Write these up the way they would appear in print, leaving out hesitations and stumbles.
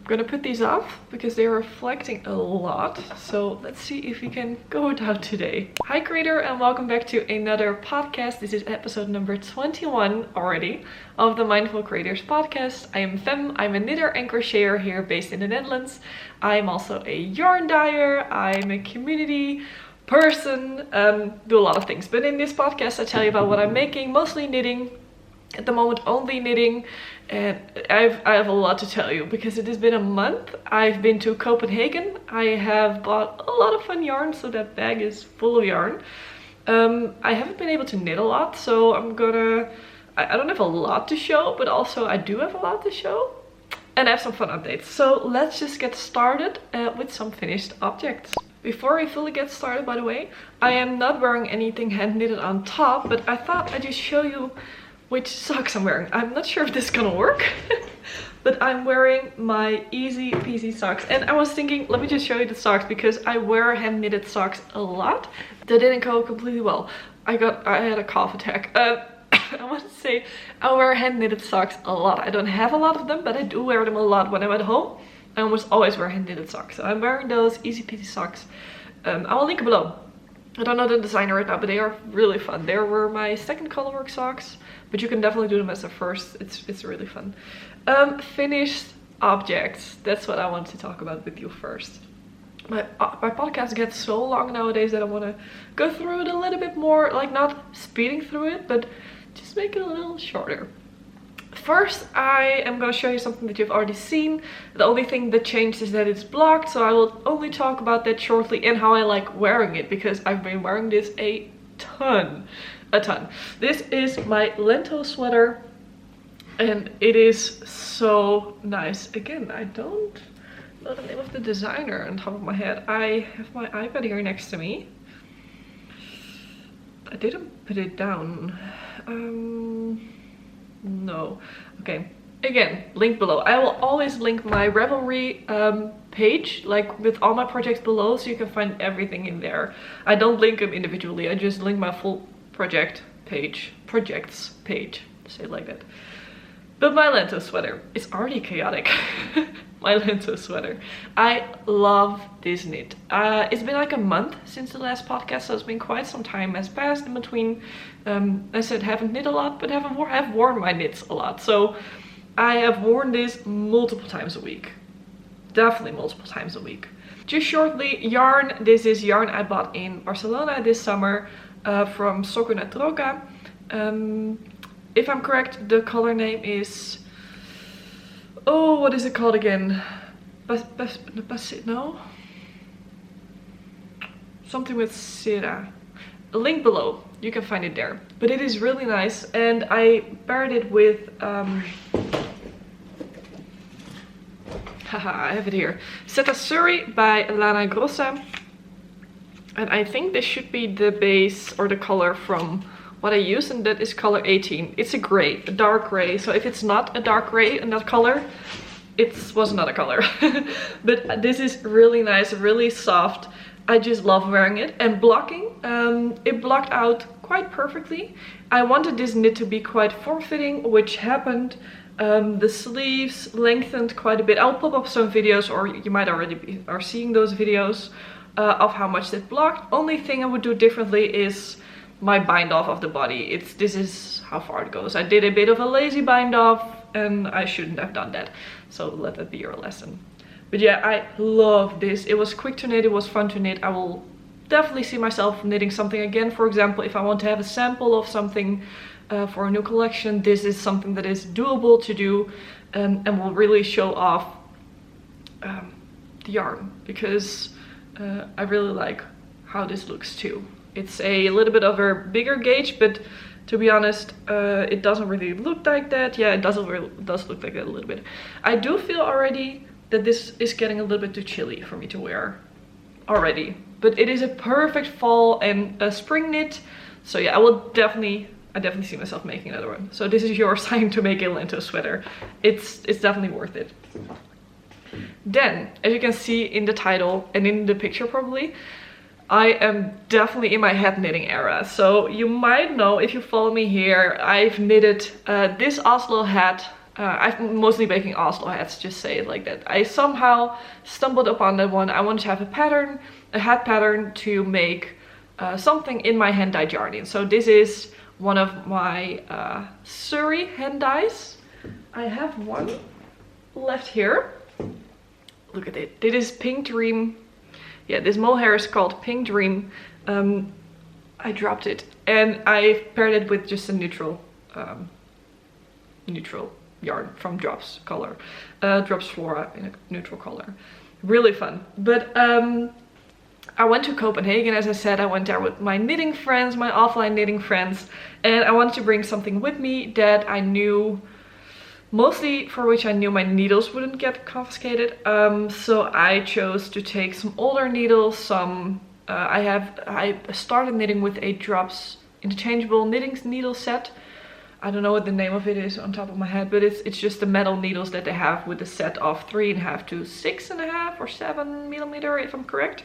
gonna put these off because they're reflecting a lot. So let's see if we can go without today. Hi creator, and welcome back to another podcast. This is episode number 21 already of the Mindful Creators podcast. I am Fem, I'm a knitter and crocheter here based in the Netherlands. I'm also a yarn dyer, I'm a community person, do a lot of things. But in this podcast I tell you about what I'm making, mostly knitting. At the moment only knitting, and I have a lot to tell you because it has been a month. I've been to Copenhagen. I have bought a lot of fun yarn, so that bag is full of yarn. I haven't been able to knit a lot, so I don't have a lot to show, but also I do have a lot to show. And I have some fun updates. So let's just get started with some finished objects. Before I fully get started, by the way, I am not wearing anything hand knitted on top, but I thought I'd just show you which socks I'm wearing. I'm not sure if this is gonna work, but I'm wearing my easy peasy socks. And I was thinking, let me just show you the socks because I wear hand knitted socks a lot. That didn't go completely well. I had a cough attack. I want to say I wear hand knitted socks a lot. I don't have a lot of them, but I do wear them a lot when I'm at home. I almost always wear hand knitted socks. So I'm wearing those easy peasy socks. I will link below. I don't know the designer right now, but they are really fun. They were my second colorwork socks, but you can definitely do them as a first. It's really fun. Finished objects. That's what I want to talk about with you first. My podcast gets so long nowadays that I want to go through it a little bit more, like not speeding through it, but just make it a little shorter. First, I am going to show you something that you've already seen. The only thing that changed is that it's blocked, so I will only talk about that shortly and how I like wearing it, because I've been wearing this a ton. This is my Lento sweater, and it is so nice. Again, I don't know the name of the designer on top of my head. I have my iPad here next to me. I didn't put it down. No. Okay. Again, link below. I will always link my Ravelry page, like with all my projects below, so you can find everything in there. I don't link them individually. I just link my full projects page, say it like that. But my Lento sweater is already chaotic. My Lento sweater. I love this knit. It's been like a month since the last podcast, so it's been quite some time has passed in between. I said haven't knit a lot, but have worn my knits a lot. So I have worn this multiple times a week. Definitely multiple times a week. Just shortly, yarn. This is yarn I bought in Barcelona this summer from Surpass. If I'm correct, the color name is... Oh, what is it called again? No? Something with Sera. A link below. You can find it there. But it is really nice. And I paired it with... Haha, I have it here. Suri by Lana Grossa. And I think this should be the base or the color from what I use, and that is color 18. It's a gray, a dark gray. So if it's not a dark gray in that color, it was not a color. But this is really nice, really soft. I just love wearing it. And blocking, it blocked out quite perfectly. I wanted this knit to be quite form-fitting, which happened. The sleeves lengthened quite a bit. I'll pop up some videos, or you might already are seeing those videos of how much that blocked. Only thing I would do differently is my bind off of the body. This is how far it goes. I did a bit of a lazy bind off and I shouldn't have done that. So let that be your lesson. But yeah, I love this. It was quick to knit, it was fun to knit. I will definitely see myself knitting something again. For example, if I want to have a sample of something for a new collection, this is something that is doable to do and will really show off the yarn, because I really like how this looks too. It's a little bit of a bigger gauge, but to be honest, it doesn't really look like that. Yeah, it does look like that a little bit. I do feel already that this is getting a little bit too chilly for me to wear already. But it is a perfect fall and a spring knit. So yeah, I definitely see myself making another one. So this is your sign to make a Lento sweater. It's definitely worth it. Then, as you can see in the title and in the picture probably, I am definitely in my hat knitting era. So you might know, if you follow me here, I've knitted this Oslo hat I'm mostly making Oslo hats, just say it like that. I somehow stumbled upon that one. I wanted to have a pattern, a hat pattern to make something in my hand-dyed yarn. So this is one of my Surrey hand dyes. I have one left here. Look at it. This is Pink Dream. Yeah, this mohair is called Pink Dream. I dropped it and I paired it with just a neutral yarn from Drops color, Drops Flora in a neutral color. Really fun. But I went to Copenhagen, as I said. I went there with my knitting friends, my offline knitting friends, and I wanted to bring something with me that I knew, mostly for which I knew my needles wouldn't get confiscated. So I chose to take some older needles, some I started knitting with a Drops interchangeable knitting needle set. I don't know what the name of it is on top of my head, but it's just the metal needles that they have with a set of 3.5 to 6.5 or 7 millimeter, if I'm correct.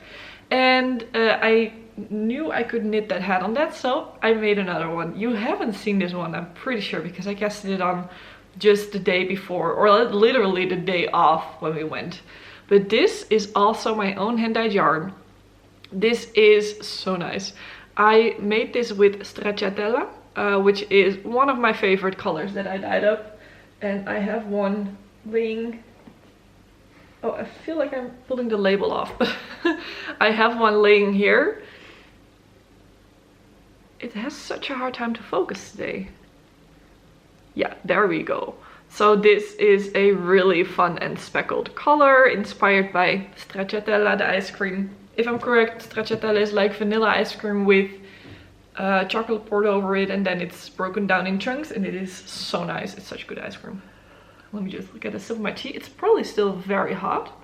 And I knew I could knit that hat on that, so I made another one. You haven't seen this one, I'm pretty sure, because I casted it on just the day before, or literally the day off when we went. But this is also my own hand-dyed yarn. This is so nice. I made this with stracciatella, which is one of my favorite colors that I dyed up. And I have one laying... Oh, I feel like I'm pulling the label off. I have one laying here. It has such a hard time to focus today. Yeah, there we go. So this is a really fun and speckled color, inspired by stracciatella, the ice cream. If I'm correct, stracciatella is like vanilla ice cream with chocolate poured over it, and then it's broken down in chunks, and it is so nice. It's such good ice cream. Let me just get a sip of my tea. It's probably still very hot.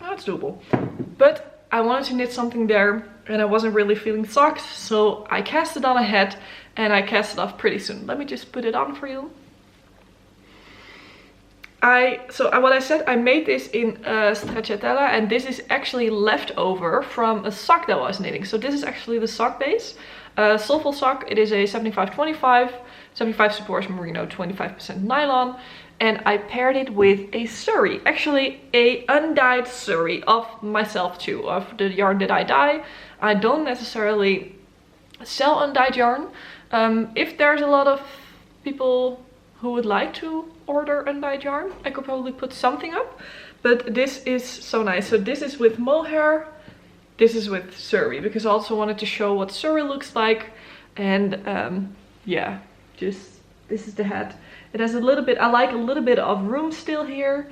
Oh, it's doable. But I wanted to knit something there, and I wasn't really feeling socks, so I cast it on a hat, and I cast it off pretty soon. Let me just put it on for you. What I said, I made this in stracciatella, and this is actually leftover from a sock that I was knitting. So this is actually the sock base. Soulful sock. It is a 75-25, 75 Supports merino, 25% nylon. And I paired it with a Surrey, actually a undyed Surrey of myself too, of the yarn that I dye. I don't necessarily sell undyed yarn. If there's a lot of people who would like to order undyed yarn, I could probably put something up. But this is so nice. So this is with mohair, this is with Surrey, because I also wanted to show what Surrey looks like. And yeah, just this is the hat. It has a little bit, I like a little bit of room still here.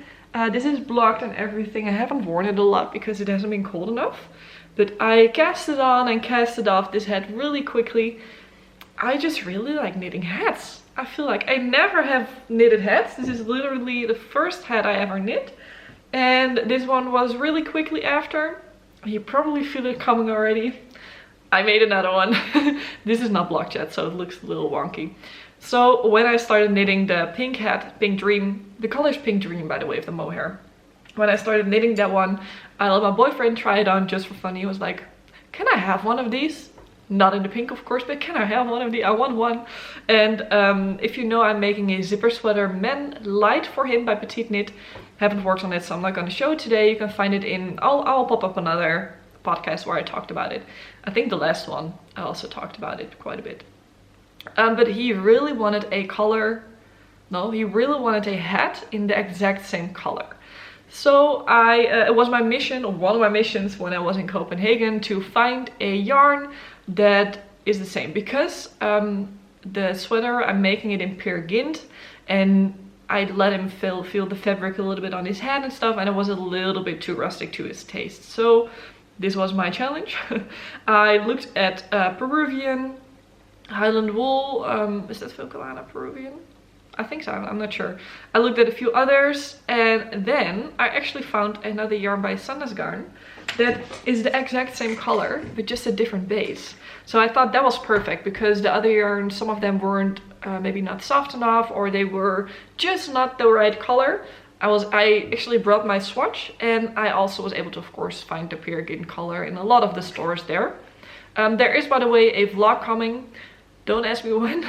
This is blocked and everything. I haven't worn it a lot because it hasn't been cold enough. But I cast it on and cast it off this hat really quickly. I just really like knitting hats. I feel like I never have knitted hats. This is literally the first hat I ever knit. And this one was really quickly after. You probably feel it coming already. I made another one. This is not blocked yet, so it looks a little wonky. So when I started knitting the pink hat, Pink Dream, the color is Pink Dream, by the way, of the mohair. When I started knitting that one, I let my boyfriend try it on just for fun. He was like, can I have one of these? Not in the pink, of course, but can I have one of these? I want one. And if you know, I'm making a zipper sweater Men Light for him by Petite Knit. Haven't worked on it, so I'm not going to show it today. You can find it in, I'll pop up another podcast where I talked about it. I think the last one, I also talked about it quite a bit. But he really wanted a color, no, he really wanted a hat in the exact same color. So it was my mission, or one of my missions when I was in Copenhagen, to find a yarn that is the same. Because the sweater, I'm making it in Peer Gynt, and I let him feel the fabric a little bit on his hand and stuff, and it was a little bit too rustic to his taste. So this was my challenge. I looked at Peruvian, Highland wool, is that Filcolana Peruvian? I think so, I'm not sure. I looked at a few others, and then I actually found another yarn by Sandnesgarn that is the exact same color, but just a different base. So I thought that was perfect, because the other yarns, some of them weren't maybe not soft enough, or they were just not the right color. I actually brought my swatch, and I also was able to, of course, find the Peer Gynt color in a lot of the stores there. There is, by the way, a vlog coming Don't ask me when.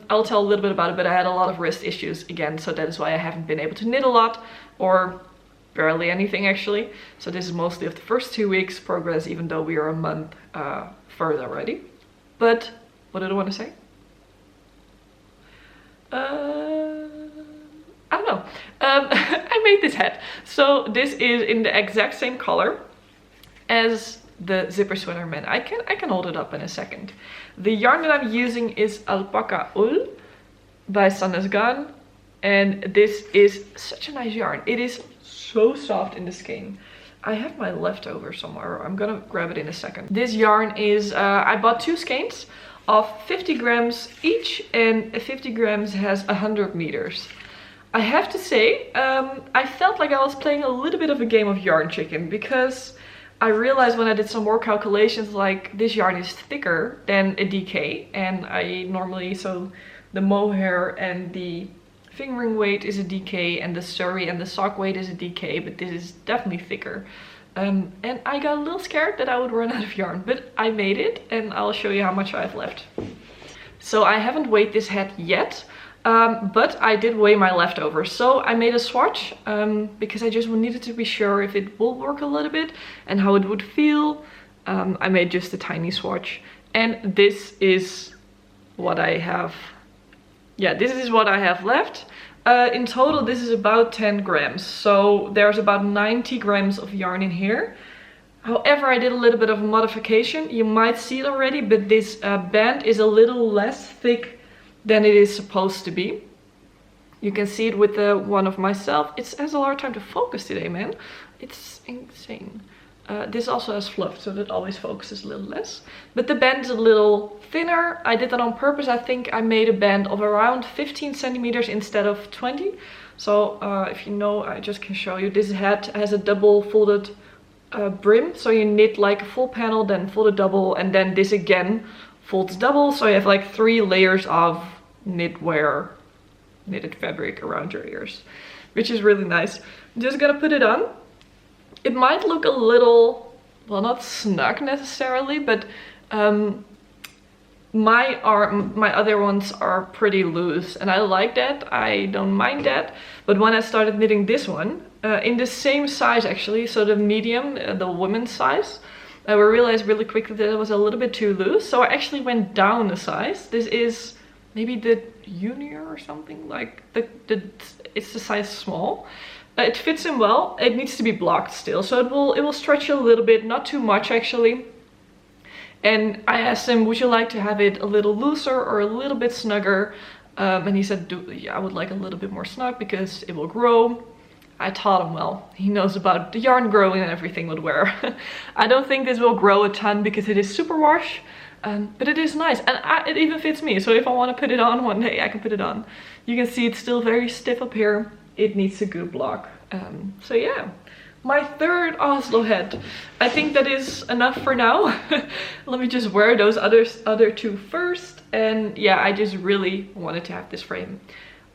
I'll tell a little bit about it, but I had a lot of wrist issues again, so that is why I haven't been able to knit a lot, or barely anything actually. So this is mostly of the first 2 weeks progress, even though we are a month further already. But what did I want to say? I don't know. I made this hat. So this is in the exact same color as the zipper sweater man. I can hold it up in a second. The yarn that I'm using is alpaca wool by Sannes Garn, and this is such a nice yarn. It is so soft in the skein. I have my leftover somewhere. I'm gonna grab it in a second. This yarn is I bought 2 skeins of 50 grams each, and 50 grams has 100 meters. I have to say, I felt like I was playing a little bit of a game of yarn chicken, because I realized when I did some more calculations, like this yarn is thicker than a DK, and I normally, so the mohair and the fingering weight is a DK, and the surrey and the sock weight is a DK, but this is definitely thicker. And I got a little scared that I would run out of yarn, but I made it, and I'll show you how much I have left. So I haven't weighed this hat yet, but I did weigh my leftovers. So I made a swatch because I just needed to be sure if it will work a little bit and how it would feel. I made just a tiny swatch, and this is what I have. Yeah, this is what I have left. In total, this is about 10 grams. So there's about 90 grams of yarn in here. However, I did a little bit of a modification. You might see it already, but this band is a little less thick than it is supposed to be. You can see it with the one of myself. It has a hard time to focus today, man. It's insane. This also has fluff, so that always focuses a little less. But the band is a little thinner. I did that on purpose. I think I made a band of around 15 centimeters instead of 20. So if you know, I just can show you. This hat has a double folded brim. So you knit like a full panel, then fold a double, and then this again folds double. So you have like 3 layers of knitted fabric around your ears, which is really nice. I'm just gonna put it on. It might look a little, well, not snug necessarily, but my other ones are pretty loose, and I like that. I don't mind that. But when I started knitting this one, in the same size actually, so the medium, the women's size, I realized really quickly that it was a little bit too loose. So I actually went down a size. This is maybe the junior or something, like it's the size small. It fits in well. It needs to be blocked still, so it will stretch a little bit, not too much actually. And I asked him, would you like to have it a little looser or a little bit snugger? And he said, yeah, I would like a little bit more snug because it will grow. I taught him well. He knows about the yarn growing and everything with wear. I don't think this will grow a ton because it is super wash, but it is nice, and it even fits me. So if I want to put it on one day, I can put it on. You can see it's still very stiff up here. It needs a good block. So yeah, my third Oslo hat. I think that is enough for now. Let me just wear those other 2 first. And yeah, I just really wanted to have this frame.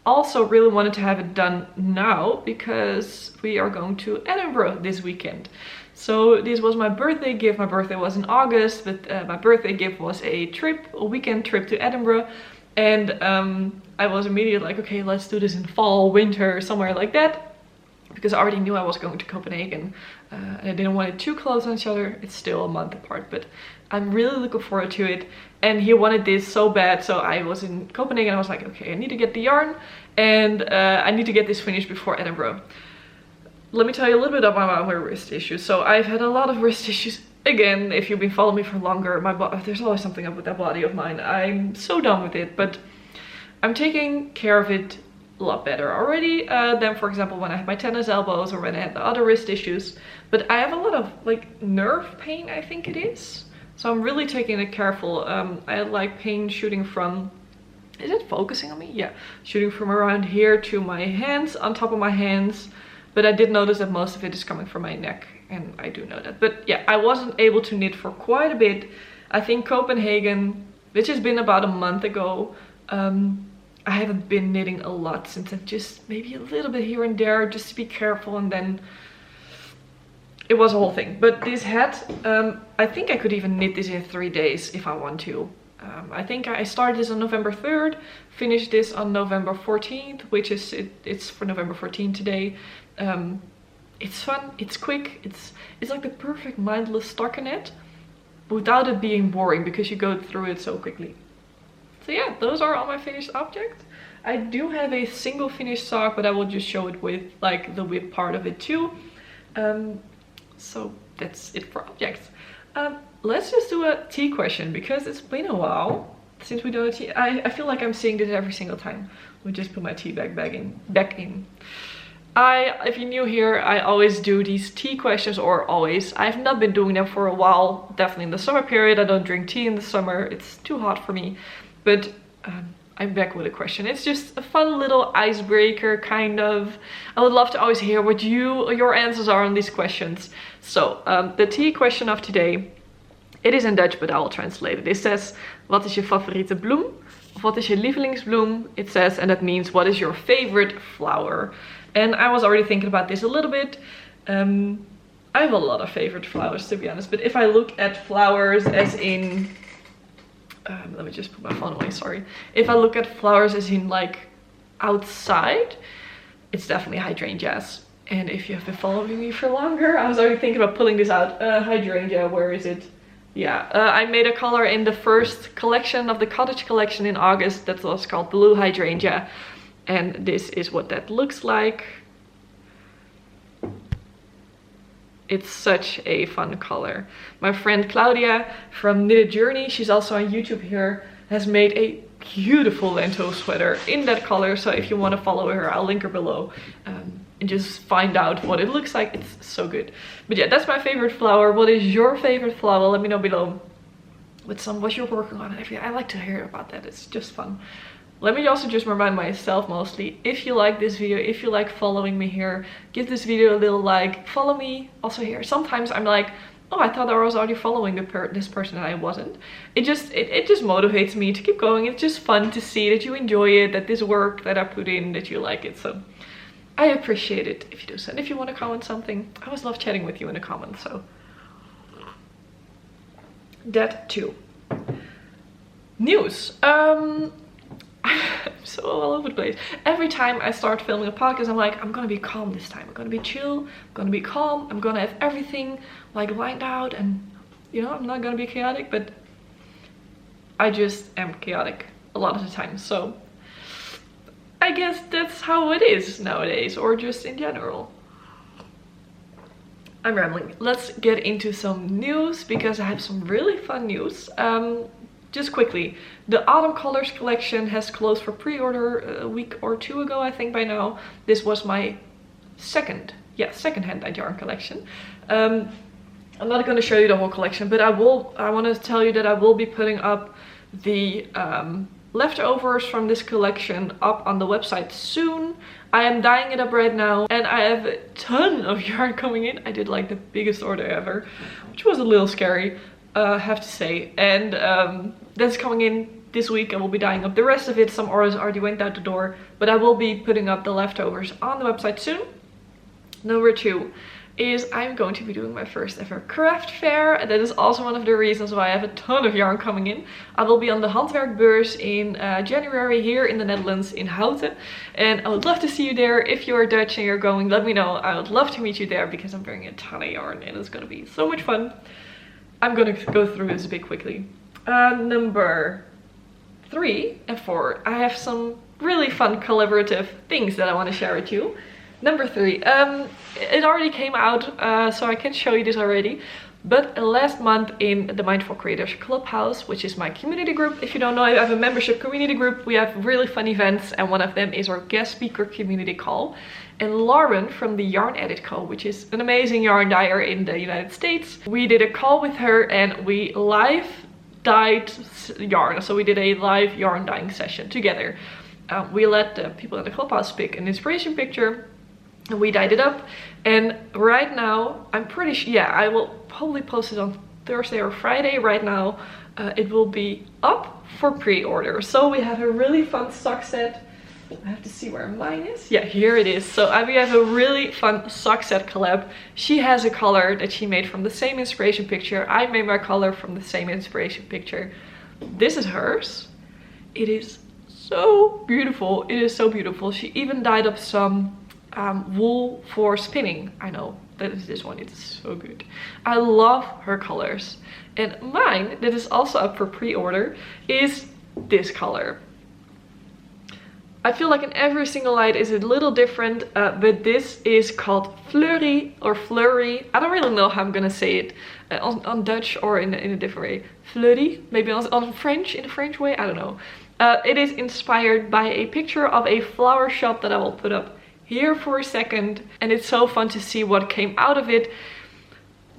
Also really wanted to have it done now because we are going to Edinburgh this weekend. So this was my birthday gift. My birthday was in August, but my birthday gift was a weekend trip to Edinburgh. And I was immediately like, okay, let's do this in fall, winter, somewhere like that. Because I already knew I was going to Copenhagen. And I didn't want it too close on each other. It's still a month apart, but I'm really looking forward to it. And he wanted this so bad. So I was in Copenhagen. I was like, okay, I need to get the yarn. And I need to get this finished before Edinburgh. Let me tell you a little bit about my wrist issues. So I've had a lot of wrist issues. Again, if you've been following me for longer, there's always something up with that body of mine. I'm so done with it, but I'm taking care of it a lot better already than, for example, when I had my tennis elbows or when I had the other wrist issues. But I have a lot of like nerve pain, I think it is. So I'm really taking it careful. I had like pain shooting from, is it focusing on me? Yeah, shooting from around here to my hands, on top of my hands. But I did notice that most of it is coming from my neck. And I do know that. But yeah, I wasn't able to knit for quite a bit. I think Copenhagen, which has been about a month ago, I haven't been knitting a lot since. I've just maybe a little bit here and there just to be careful, and then it was a whole thing. But this hat, I think I could even knit this in 3 days if I want to. I think I started this on November 3rd, finished this on November 14th, which is, it's for November 14th today. It's fun, it's quick, it's like the perfect mindless stockinette without it being boring because you go through it so quickly. So yeah, those are all my finished objects. I do have a single finished sock, but I will just show it with like the whip part of it too. So that's it for objects. Let's just do a tea question because it's been a while since we do a tea. I feel like I'm saying this every single time. We just put my tea bag back in. If you're new here, I always do these tea questions, or always. I've not been doing them for a while, definitely in the summer period. I don't drink tea in the summer, it's too hot for me. But I'm back with a question. It's just a fun little icebreaker, kind of. I would love to always hear what your answers are on these questions. So, the tea question of today, it is in Dutch, but I will translate it. It says, wat is je favoriete bloem? Of wat is je lievelingsbloem? It says, and that means, what is your favorite flower? And I was already thinking about this a little bit. I have a lot of favorite flowers, to be honest. But if I look at flowers as in... let me just put my phone away, sorry. If I look at flowers as in like outside, it's definitely hydrangeas. And if you have been following me for longer, I was already thinking about pulling this out. Hydrangea, where is it? Yeah, I made a color in the first collection of the cottage collection in August. That was called Blue Hydrangea. And this is what that looks like. It's such a fun color. My friend Claudia from Knitted Journey, she's also on YouTube here, has made a beautiful Lento sweater in that color. So if you want to follow her, I'll link her below. And just find out what it looks like. It's so good. But yeah, that's my favorite flower. What is your favorite flower? Let me know below with what you're working on. I like to hear about that. It's just fun. Let me also just remind myself mostly, if you like this video, if you like following me here, give this video a little like, follow me also here. Sometimes I'm like, oh, I thought I was already following this person and I wasn't. It just motivates me to keep going. It's just fun to see that you enjoy it, that this work that I put in, that you like it. So I appreciate it if you do so. And if you want to comment something, I always love chatting with you in the comments. So that too. News. I'm so all over the place. Every time I start filming a podcast, I'm like, I'm gonna be calm this time. I'm gonna be chill. I'm gonna be calm. I'm gonna have everything like lined out, and you know, I'm not gonna be chaotic, but I just am chaotic a lot of the time. So I guess that's how it is nowadays, or just in general. I'm rambling. Let's get into some news because I have some really fun news. Just quickly, the Autumn Colors collection has closed for pre-order a week or two ago, I think by now. This was my second hand-dyed yarn collection. I'm not going to show you the whole collection, but I want to tell you that I will be putting up the leftovers from this collection up on the website soon. I am dyeing it up right now, and I have a ton of yarn coming in. I did like the biggest order ever, which was a little scary, I have to say. And that's coming in this week. I will be dyeing up the rest of it. Some orders already went out the door, but I will be putting up the leftovers on the website soon. Number 2 is I'm going to be doing my first ever craft fair. That is also one of the reasons why I have a ton of yarn coming in. I will be on the Handwerkbeurs in January here in the Netherlands in Houten. And I would love to see you there. If you are Dutch and you're going, let me know. I would love to meet you there because I'm bringing a ton of yarn and it's going to be so much fun. I'm going to go through this a bit quickly. Number 3 and 4, I have some really fun collaborative things that I want to share with you. Number 3, it already came out, so I can show you this already. But last month in the Mindful Creators Clubhouse, which is my community group. If you don't know, I have a membership community group. We have really fun events, and one of them is our guest speaker community call. And Lauren from the Yarn Edit Co, which is an amazing yarn dyer in the United States. We did a call with her and we live dyed yarn. So we did a live yarn dyeing session together. We let the people in the Clubhouse pick an inspiration picture. And we dyed it up, and right now I'm pretty sure, yeah, I will probably post it on Thursday or Friday. Right now it will be up for pre-order. So we have a really fun sock set. I have to see where mine is. Yeah, here it is. So we have a really fun sock set collab. She has a color that she made from the same inspiration picture. I made my color from the same inspiration picture. This is hers. It is so beautiful. It is so beautiful. She even dyed up some wool for spinning. I know, that is this one. It's so good. I love her colors. And mine, that is also up for pre-order, is this color. I feel like in every single light is a little different, but this is called Fleury or Fleury. I don't really know how I'm gonna say it on Dutch or in a different way. Fleury, maybe on French, in a French way, I don't know. It is inspired by a picture of a flower shop that I will put up here for a second. And it's so fun to see what came out of it.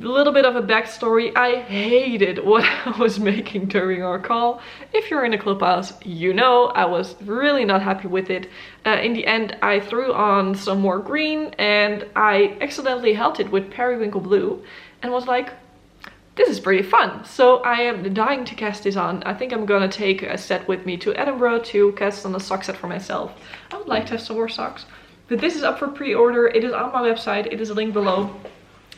A little bit of a backstory. I hated what I was making during our call. If you're in the Clubhouse, you know I was really not happy with it. In the end, I threw on some more green and I accidentally held it with periwinkle blue and was like, this is pretty fun. So I am dying to cast this on. I think I'm gonna take a set with me to Edinburgh to cast on a sock set for myself. I would like to have some more socks. But this is up for pre-order. It is on my website. It is a link below.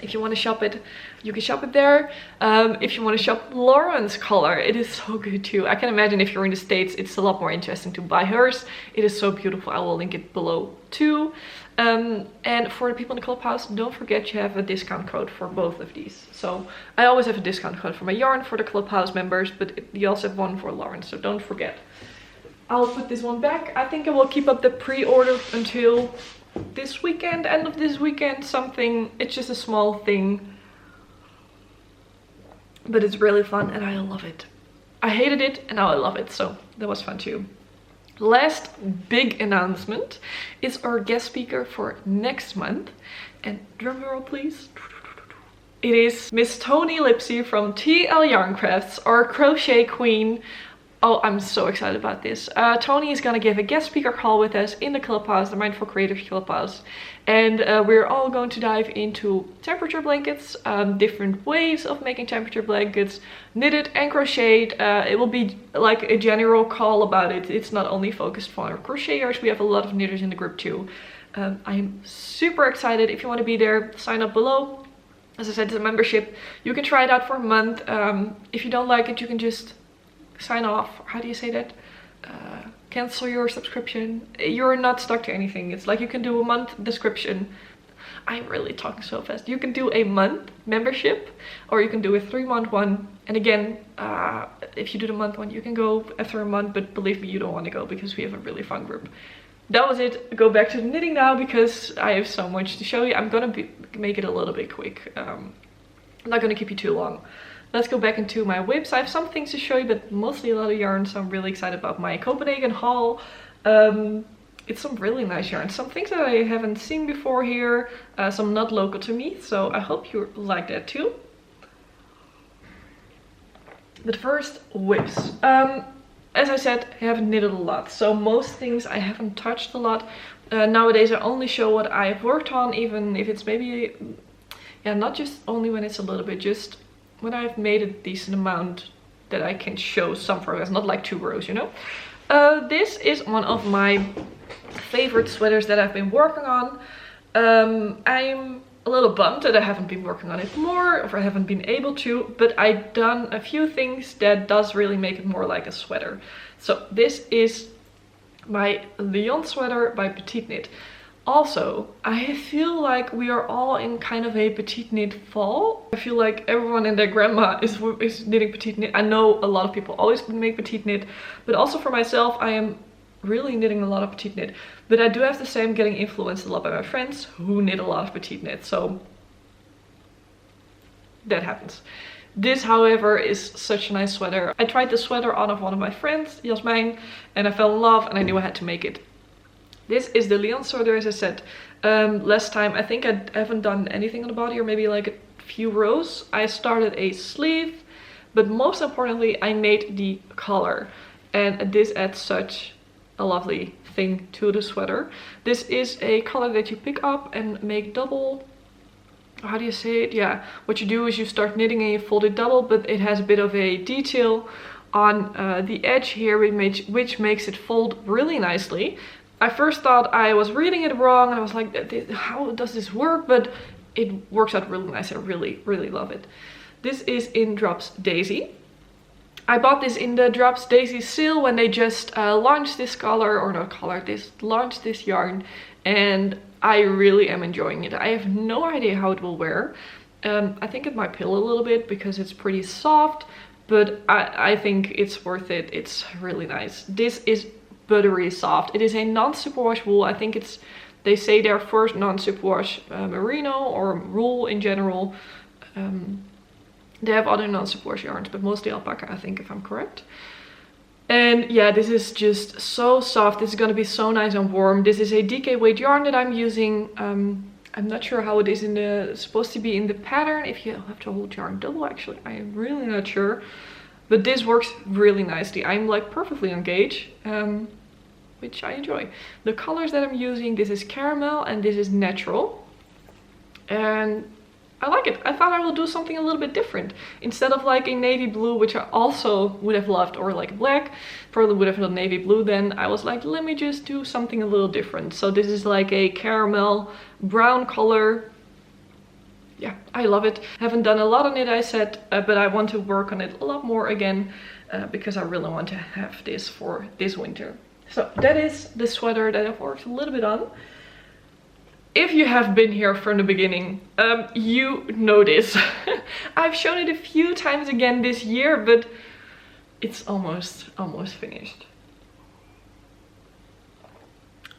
If you want to shop it, you can shop it there. If you want to shop Lauren's color, it is so good too. I can imagine if you're in the States, it's a lot more interesting to buy hers. It is so beautiful. I will link it below too. And for the people in the Clubhouse, don't forget you have a discount code for both of these. So I always have a discount code for my yarn for the Clubhouse members, but you also have one for Lauren, so don't forget. I'll put this one back. I think I will keep up the pre-order until this weekend, end of this weekend, something. It's just a small thing, but it's really fun and I love it. I hated it and now I love it, so that was fun too. Last big announcement is our guest speaker for next month, and drum roll please. It is Miss Toni Lipsey from TL Yarn Crafts, our crochet queen. Oh, I'm so excited about this. Toni is gonna give a guest speaker call with us in the Clubhouse, the Mindful Creators Clubhouse. And we're all going to dive into temperature blankets, different ways of making temperature blankets, knitted and crocheted. It will be like a general call about it. It's not only focused for our crocheters, we have a lot of knitters in the group too. I'm super excited. If you want to be there, sign up below. As I said, it's a membership. You can try it out for a month. If you don't like it, you can just sign off. How do you say that? Cancel your subscription. You're not stuck to anything. It's like you can do a month description. I'm really talking so fast. You can do a month membership or you can do a 3-month one. And again, if you do the month one, you can go after a month, but believe me, you don't want to go because we have a really fun group. That was it. Go back to the knitting now because I have so much to show you. I'm gonna make it a little bit quick. I'm not gonna keep you too long. Let's go back into my whips. I have some things to show you, but mostly a lot of yarn, so I'm really excited about my Copenhagen haul. It's some really nice yarn. Some things that I haven't seen before here, some not local to me, so I hope you like that too. But first, whips. As I said, I haven't knitted a lot, so most things I haven't touched a lot. Nowadays I only show what I've worked on, even if it's maybe, yeah, not just only when it's a little bit, just when I've made a decent amount that I can show some progress, not like 2 rows, you know. This is one of my favorite sweaters that I've been working on. I'm a little bummed that I haven't been working on it more, or I haven't been able to, but I've done a few things that does really make it more like a sweater. So this is my Lyon Sweater by Petite Knit. Also, I feel like we are all in kind of a petite knit fall. I feel like everyone and their grandma is knitting petite knit. I know a lot of people always make petite knit, but also for myself, I am really knitting a lot of petite knit. But I do have to say I'm getting influenced a lot by my friends who knit a lot of petite knit, so that happens. This, however, is such a nice sweater. I tried the sweater on of one of my friends, Jasmijn, and I fell in love and I knew I had to make it. This is the Lyon Sweater, as I said last time. I think I haven't done anything on the body, or maybe like a few rows. I started a sleeve, but most importantly, I made the collar. And this adds such a lovely thing to the sweater. This is a color that you pick up and make double. How do you say it? Yeah, what you do is you start knitting and you fold it double, but it has a bit of a detail on the edge here, which makes it fold really nicely. I first thought I was reading it wrong and I was like, how does this work? But it works out really nice. I really, really love it. This is in Drops Daisy. I bought this in the Drops Daisy sale when they just launched this color, or not color, launched this yarn, and I really am enjoying it. I have no idea how it will wear. I think it might pill a little bit because it's pretty soft, but I think it's worth it. It's really nice. This is buttery soft. It is a non-superwash wool. I think it's, they say their first non-superwash merino or wool in general. They have other non-superwash yarns, but mostly alpaca, I think, if I'm correct. And yeah, this is just so soft. This is going to be so nice and warm. This is a DK weight yarn that I'm using. I'm not sure how it is in the, supposed to be in the pattern. If you have to hold yarn double, actually, I am really not sure. But this works really nicely. I'm like perfectly on gauge, which I enjoy. The colors that I'm using, this is caramel and this is natural. And I like it. I thought I will do something a little bit different. Instead of like a navy blue, which I also would have loved, or like black, probably would have done navy blue then. I was like, let me just do something a little different. So this is like a caramel brown color. Yeah, I love it. Haven't done a lot on it, I said, but I want to work on it a lot more again because I really want to have this for this winter. So that is the sweater that I've worked a little bit on. If you have been here from the beginning, you know this. I've shown it a few times again this year, but it's almost finished.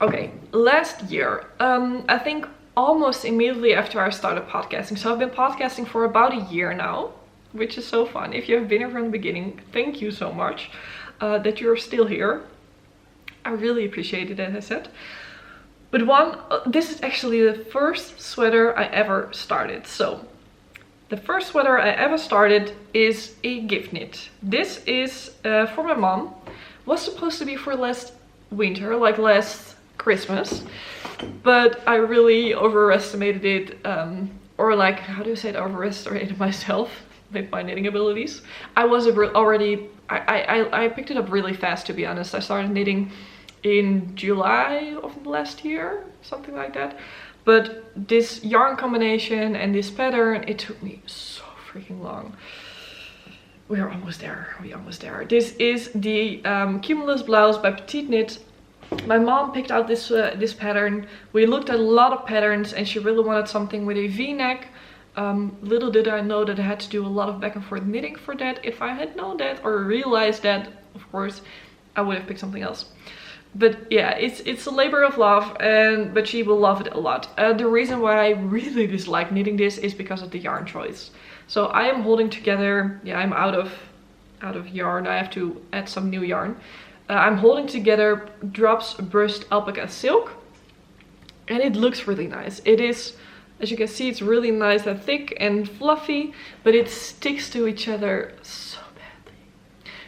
Okay, last year, I think almost immediately after I started podcasting. So I've been podcasting for about a year now, which is so fun. If you have been here from the beginning, thank you so much that you're still here. I really appreciate it, as I said. But this is actually the first sweater I ever started. So the first sweater I ever started is a gift knit. This is for my mom. Was supposed to be for last winter, like last Christmas, but I really overestimated it, or like, how do you say it, overestimated myself with my knitting abilities. I was already, I picked it up really fast, to be honest. I started knitting in July of last year, something like that. But this yarn combination and this pattern, it took me so freaking long. We are almost there. This is the Cumulus blouse by Petite Knit. My mom picked out this this pattern. We looked at a lot of patterns and she really wanted something with a V-neck. Little did I know that I had to do a lot of back and forth knitting for that. If I had known that or realized that, of course, I would have picked something else. But yeah, it's a labor of love, but she will love it a lot. The reason why I really dislike knitting this is because of the yarn choice. So I am holding together, yeah, I'm out of yarn. I have to add some new yarn. I'm holding together Drops Brushed Alpaca Silk, and it looks really nice. It is, as you can see, it's really nice and thick and fluffy, but it sticks to each other so badly.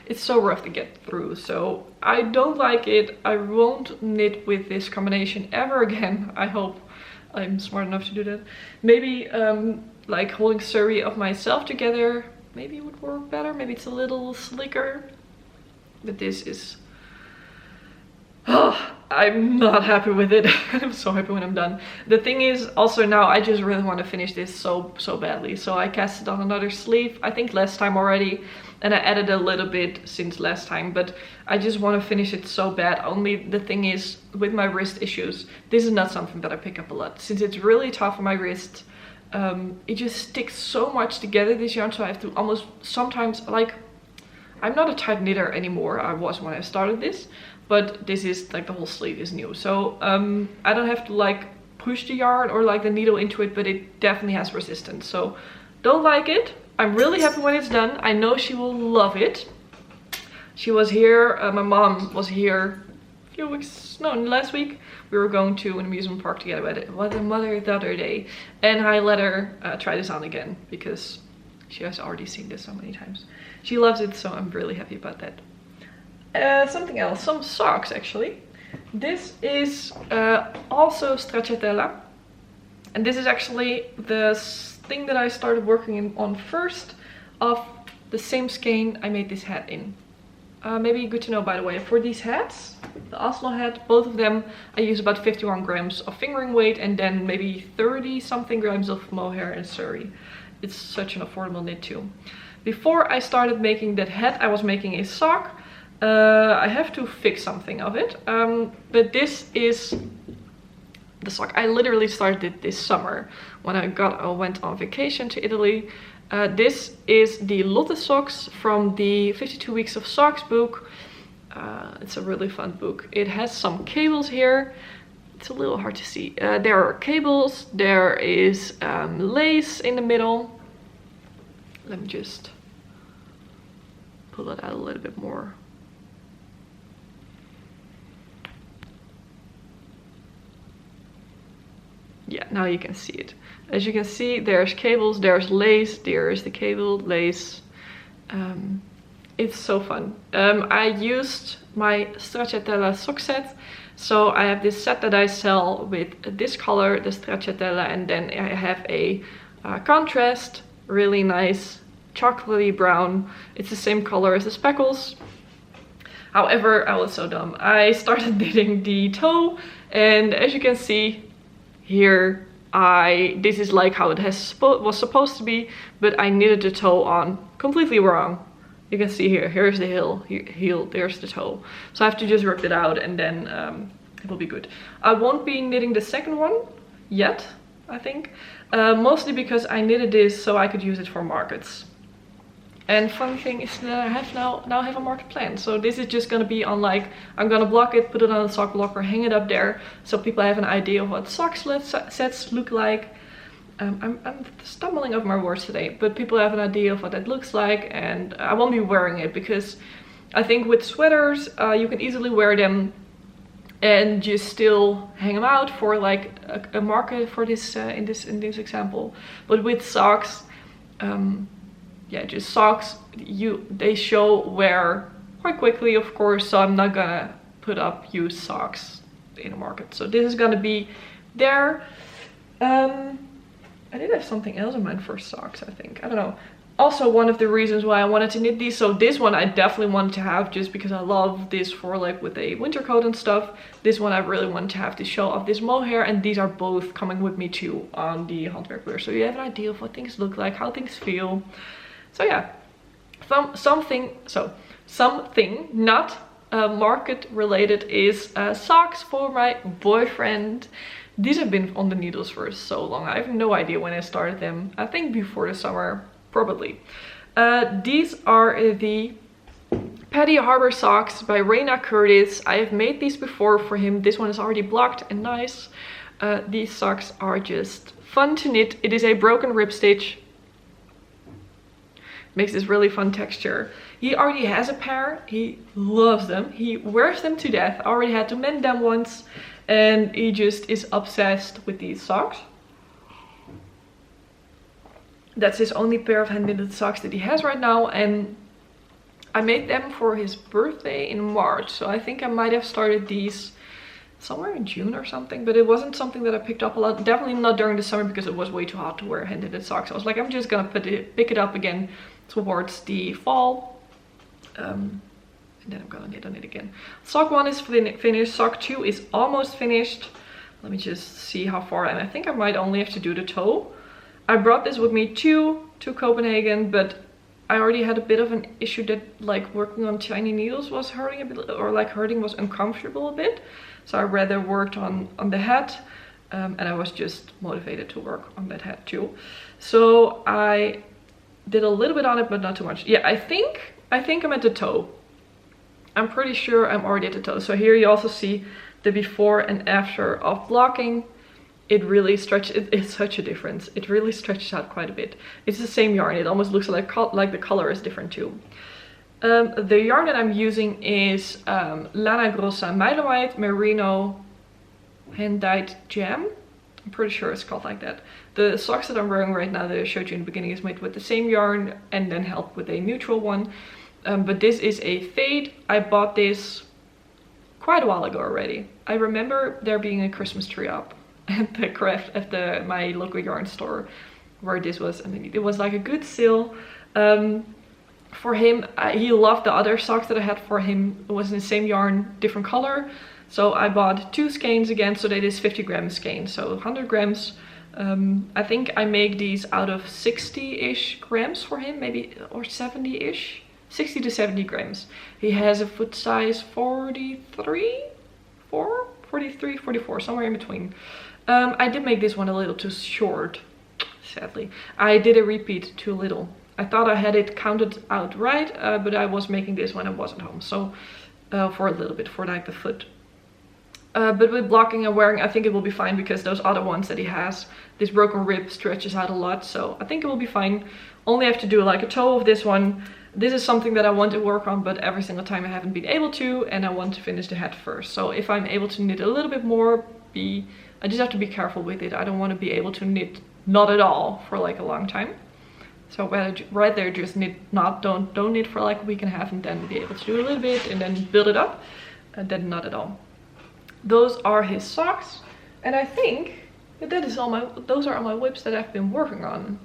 It's so rough to get through, so I don't like it. I won't knit with this combination ever again. I hope I'm smart enough to do that. Maybe like holding Surrey of myself together, maybe it would work better. Maybe it's a little slicker, but this is, oh, I'm not happy with it. I'm so happy when I'm done. The thing is, also now I just really want to finish this so badly. So I cast it on another sleeve, I think last time already, and I added a little bit since last time, but I just want to finish it so bad. Only the thing is, with my wrist issues, this is not something that I pick up a lot. Since it's really tough on my wrist, it just sticks so much together, this yarn, so I have to almost sometimes, like, I'm not a tight knitter anymore. I was when I started this, but this is like the whole sleeve is new. So I don't have to like push the yarn or like the needle into it, but it definitely has resistance. So don't like it. I'm really happy when it's done. I know she will love it. She was here, my mom was here a few weeks, no, last week. We were going to an amusement park together with the mother the other day. And I let her try this on again because she has already seen this so many times. She loves it, so I'm really happy about that. Something else, some socks actually. This is also stracciatella. And this is actually the thing that I started working on first of the same skein I made this hat in. Maybe good to know, by the way, for these hats, the Oslo hat, both of them, I use about 51 grams of fingering weight and then maybe 30 something grams of mohair and Surrey. It's such an affordable knit too. Before I started making that hat, I was making a sock. I have to fix something of it, but this is the sock. I literally started it this summer when I went on vacation to Italy. This is the Lotte Socks from the 52 Weeks of Socks book. It's a really fun book. It has some cables here. It's a little hard to see. There are cables, there is lace in the middle. Let me just pull it out a little bit more. Yeah, now you can see it. As you can see, there's cables, there's lace, there's the cable, lace. It's so fun. I used my stracciatella sock set. So I have this set that I sell with this color, the stracciatella, and then I have a contrast, really nice chocolatey brown. It's the same color as the speckles. However, I was so dumb. I started knitting the toe, and as you can see here, this is like how it was supposed to be, but I knitted the toe on completely wrong. You can see here, here's the heel, there's the toe. So I have to just rip it out, and then it will be good. I won't be knitting the second one yet, I think. Mostly because I knitted this so I could use it for markets. And funny thing is that I have now have a market plan. So this is just gonna be on, like, I'm gonna block it, put it on a sock blocker, hang it up there, so people have an idea of what sock sets look like. I'm stumbling over my words today, but people have an idea of what that looks like, and I won't be wearing it because I think with sweaters you can easily wear them and just still hang them out for like a market for this in this example. But with socks, yeah, just socks, they show wear quite quickly, of course, so I'm not gonna put up used socks in a market. So this is gonna be there. I did have something else in mind for socks, I think. I don't know. Also, one of the reasons why I wanted to knit these, so this one I definitely wanted to have just because I love this for like with a winter coat and stuff. This one I really wanted to have to show off this mohair, and these are both coming with me too on the handwerkwear. So you have an idea of what things look like, how things feel. So yeah, something not market related is socks for my boyfriend. These have been on the needles for so long. I have no idea when I started them. I think before the summer, probably. These are the Paddy Harbor socks by Raina Curtis. I have made these before for him. This one is already blocked and nice. These socks are just fun to knit. It is a broken rib stitch. Makes this really fun texture. He already has a pair. He loves them. He wears them to death. I already had to mend them once. And he just is obsessed with these socks. That's his only pair of hand knitted socks that he has right now. And I made them for his birthday in March. So I think I might have started these somewhere in June or something. But it wasn't something that I picked up a lot. Definitely not during the summer because it was way too hot to wear hand knitted socks. I was like, I'm just gonna pick it up again towards the fall. And then I'm gonna knit on it again. Sock 1 is finished. Sock 2 is almost finished. Let me just see how far, and I think I might only have to do the toe. I brought this with me to Copenhagen, but I already had a bit of an issue that like working on tiny needles was hurting a bit, or like hurting was uncomfortable a bit. So I rather worked on the hat, and I was just motivated to work on that hat too. So I did a little bit on it, but not too much. Yeah, I think I'm at the toe. I'm pretty sure I'm already at the toe. So here you also see the before and after of blocking. It really stretches, it's such a difference. It really stretches out quite a bit. It's the same yarn. It almost looks like the color is different too. The yarn that I'm using is Lana Grossa Mildeweight Merino Hand-Dyed Jam. I'm pretty sure it's called like that. The socks that I'm wearing right now that I showed you in the beginning is made with the same yarn and then helped with a neutral one. But this is a fade. I bought this quite a while ago already. I remember there being a Christmas tree up at the my local yarn store where this was underneath. It was like a good sale. For him, he loved the other socks that I had for him. It was in the same yarn, different color. So I bought 2 skeins again, so that is 50 gram skein. So 100 grams I think I make these out of 60-ish grams for him, maybe, or 70-ish. 60 to 70 grams. He has a foot size 43, 44, somewhere in between. I did make this one a little too short, sadly. I did a repeat too little. I thought I had it counted out right, but I was making this when I wasn't home. So for a little bit, for like the foot. But with blocking and wearing, I think it will be fine, because those other ones that he has, this broken rib stretches out a lot. So I think it will be fine. Only have to do like a toe of this one. This is something that I want to work on, but every single time I haven't been able to, and I want to finish the head first. So if I'm able to knit a little bit more, I just have to be careful with it. I don't want to be able to knit not at all for like a long time. So right there, just knit not, don't knit for like a week and a half, and then be able to do a little bit and then build it up, and then not at all. Those are his socks, and I think that is all those are all my whips that I've been working on.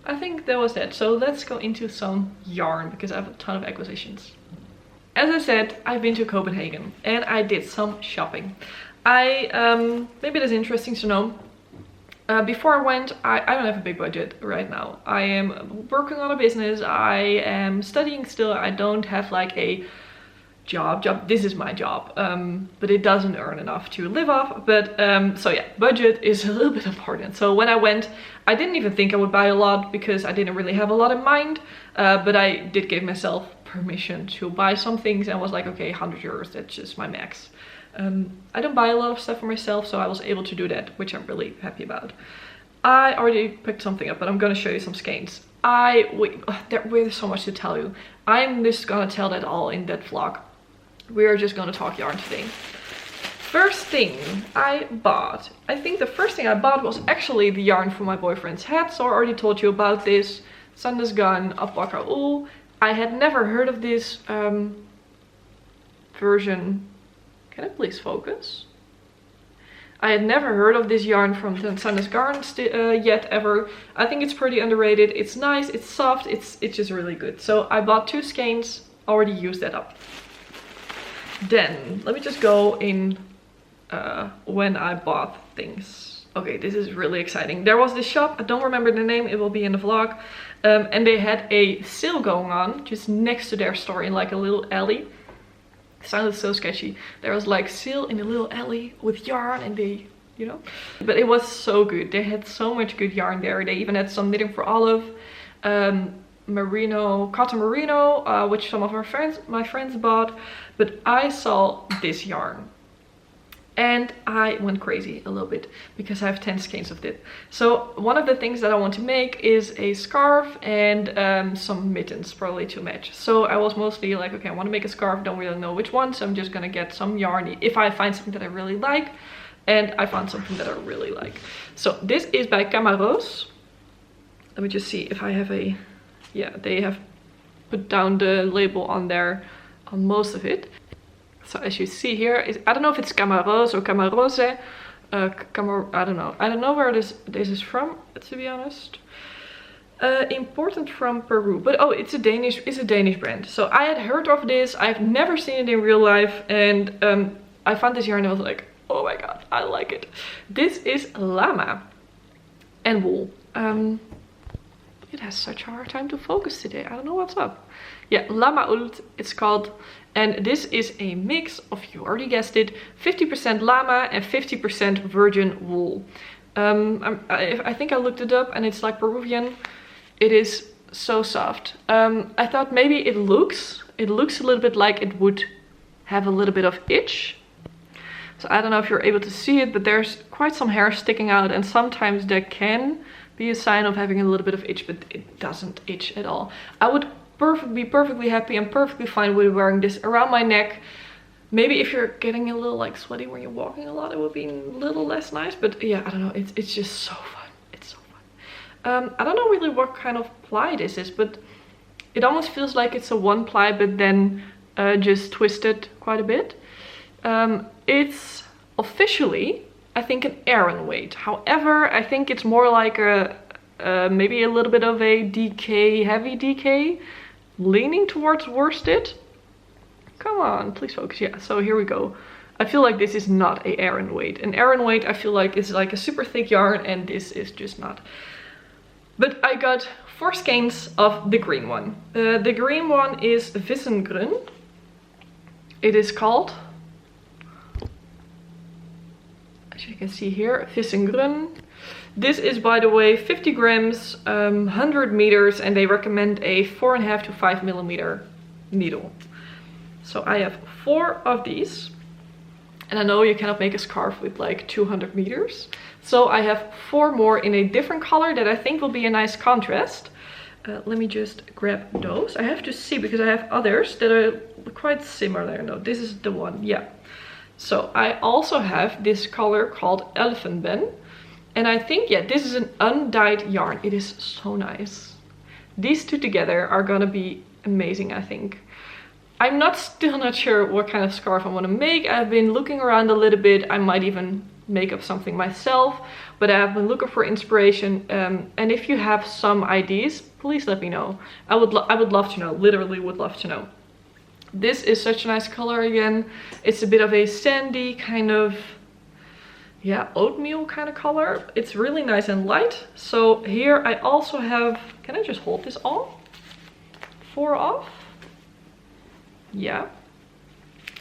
I think that was that. So let's go into some yarn, because I have a ton of acquisitions. As I said, I've been to Copenhagen and I did some shopping. Maybe that's interesting to know. Before I went, I don't have a big budget right now. I am working on a business. I am studying still. I don't have like a job. This is my job, but it doesn't earn enough to live off. But so yeah, budget is a little bit important. So when I went, I didn't even think I would buy a lot, because I didn't really have a lot in mind. But I did give myself permission to buy some things, and was like, okay, 100 euros, that's just my max. I don't buy a lot of stuff for myself, so I was able to do that, which I'm really happy about. I already picked something up, but I'm gonna show you some skeins. There's so much to tell you. I'm just gonna tell that all in that vlog. We are just gonna talk yarn today. First thing I bought, I think the first thing I bought was actually the yarn for my boyfriend's hat. So I already told you about this. Sandnes Gun Alpaca Wool. I had never heard of this version. Can I please focus? I had never heard of this yarn from Sandnes Garn yet ever. I think it's pretty underrated. It's nice, it's soft, it's just really good. So I bought 2 skeins, already used that up. Then let me just go in when I bought things. Okay, this is really exciting. There was this shop, I don't remember the name, it will be in the vlog. And they had a sale going on just next to their store in like a little alley. It sounded so sketchy. There was like sale in a little alley with yarn, and they, you know. But it was so good. They had so much good yarn there. They even had some knitting for Olive. Merino, cotton merino, which some of my friends bought. But I saw this yarn and I went crazy a little bit, because I have 10 skeins of it. So one of the things that I want to make is a scarf and some mittens, probably to match. So I was mostly like, okay, I want to make a scarf, don't really know which one, so I'm just gonna get some yarn if I find something that I really like. And I found something that I really like. So this is by Cumulus. Let me just see if I have a... Yeah, they have put down the label on there on most of it. So as you see here, I don't know if it's Cumulus or Cumulose. I don't know. I don't know where this is from, to be honest. Imported from Peru, but oh, it's a Danish brand. So I had heard of this. I've never seen it in real life, and I found this yarn and I was like, oh my god, I like it. This is llama and wool. It has such a hard time to focus today. I don't know what's up. Yeah, llama ult it's called. And this is a mix of, you already guessed it, 50% llama and 50% virgin wool. I think I looked it up and it's like Peruvian. It is so soft. I thought maybe it looks a little bit like it would have a little bit of itch. So I don't know if you're able to see it, but there's quite some hair sticking out, and sometimes that can be a sign of having a little bit of itch, but it doesn't itch at all. I would be perfectly happy and perfectly fine with wearing this around my neck. Maybe if you're getting a little like sweaty when you're walking a lot, it would be a little less nice, but yeah, I don't know, it's just so fun. It's so fun. I don't know really what kind of ply this is, but it almost feels like it's a 1 ply, but then just twisted quite a bit. It's officially, I think, an Aran weight. However, I think it's more like a maybe a little bit of a DK, heavy DK, leaning towards worsted. Come on, please focus. Yeah, so here we go. I feel like this is not a Aran weight. An Aran weight I feel like is like a super thick yarn, and this is just not. But I got 4 skeins of the green one. The green one is Vissengrün. It is called, as you can see here, Vissengrün. This is, by the way, 50 grams, 100 meters, and they recommend a 4.5 to 5 millimeter needle. So I have 4 of these. And I know you cannot make a scarf with like 200 meters. So I have 4 more in a different color that I think will be a nice contrast. Let me just grab those. I have to see because I have others that are quite similar. No, this is the one, yeah. So I also have this color called Elfenben. And I think, yeah, this is an undyed yarn. It is so nice. These two together are gonna be amazing, I think. I'm still not sure what kind of scarf I want to make. I've been looking around a little bit. I might even make up something myself, but I have been looking for inspiration. And if you have some ideas, please let me know. I would love to know. Literally would love to know. This is such a nice color again. It's a bit of a sandy kind of, yeah, oatmeal kind of color. It's really nice and light. So here I also have, can I just hold this all? 4 off? Yeah,